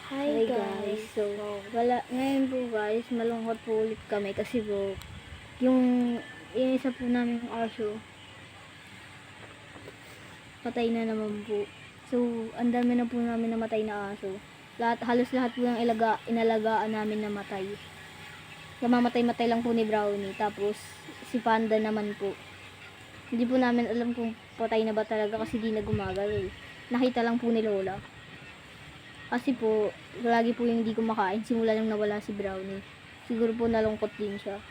Hi Hi guys. guys, so ngayon po guys, malungkot po ulit kami kasi po yung isa po naming aso patay na naman po. So ang dami na po namin namatay na aso. Halos lahat po ng inalagaan namin namatay. Namamatay-matay lang po ni Brownie, tapos si Panda naman po. Hindi po namin alam kung patay na ba talaga kasi di na gumagalaw. Nakita lang po ni Lola. Kasi po, lagi po yung hindi kumakain simula nang nawala si Brownie. Siguro po nalungkot din siya.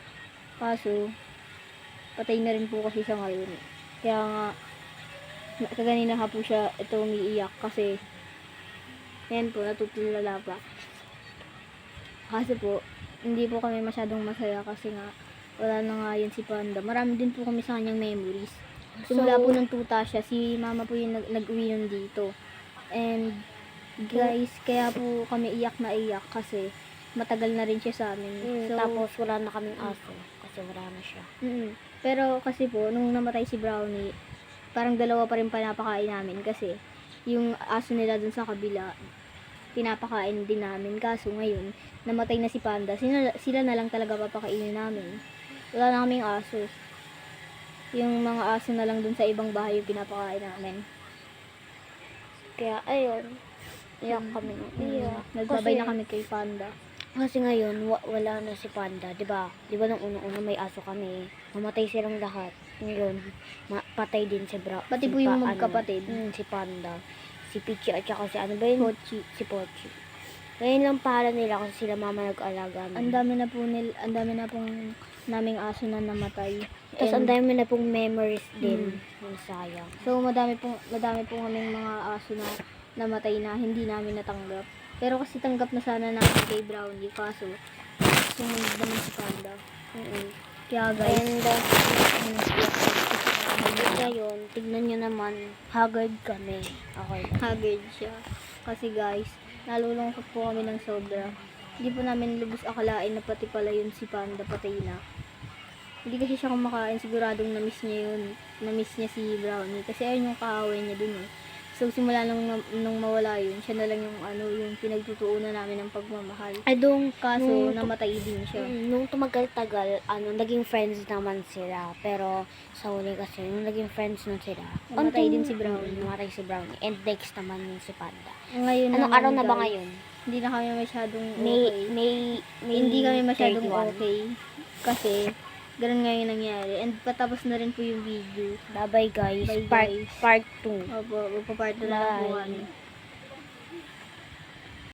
Kaso, patay na rin po kasi siya ngayon. Kaya nga, kaganina ha po siya ito umiiyak kasi yan po, natutulala pa. Kasi po, hindi po kami masyadong masaya kasi nga, wala na nga yan si Panda. Marami din po kami sa kanyang memories. Simula po nung tuta siya, si mama po yung nag-uwi nun dito. And guys, kaya po kami iyak na iyak kasi matagal na rin siya sa amin. So, Tapos wala na kaming aso kasi wala na siya. pero kasi po, nung namatay si Brownie, parang dalawa pa rin pinapakain namin kasi yung aso nila dun sa kabila, pinapakain din namin. Kaso ngayon, namatay na si Panda, sila na lang talaga papakainin namin. Wala na kaming aso. Yung mga aso na lang dun sa ibang bahay yung pinapakain namin. Kaya ayun, iyak kami ng iyak. Nagbabay na kami kay Panda. Kasi ngayon wala na si Panda, 'di ba? 'Di ba nung una may aso kami, mamatay silang lahat. Ngayon, patay din si Pati po yung magkapatid. Si Panda, si Pichi at saka si ano ba yun? Pochi. Si Pochi. Ngayon lang pahala nila kasi sila mama nag-alaga Ang dami na pong naming aso na namatay. Tapos ang And dami na pong memories din. Ang sayang. so madami pong kaming mga aso na namatay na hindi namin natanggap. Pero kasi tanggap na sana namin kay Brownie, kaso sumunod naman si Panda. Kaya guys, Ngayon, tignan nyo naman, haggard kami. Okay. haggard siya. Kasi guys, nalulungkot po kami ng sobra. Hindi po namin lubos akalain na pati pala yun si Panda patay na. Hindi kasi siya kumakain, siguradong na-miss niya yun. Na-miss niya si Brownie kasi ayun yung kaaway niya dun eh. So simula nung mawala yun, siya na lang yung pinagtutuunan namin ng pagmamahal. Kaso namatay din siya. Nung tumagal-tagal, naging friends naman sila. Pero sa huli kasi, nung naging friends nun sila, Namatay din si Brownie. Namatay si Brownie. And next naman yung si Panda. Ngayon Anong naman, araw na ba guys, ngayon? Hindi na kami masyadong May okay. Hindi kami masyadong 31. okay. Kasi, ganun nga yung nangyari. And patapos na rin po yung video. Bye-bye guys. Bye, guys. Part 2. Opo, magpa-part na lang po kami.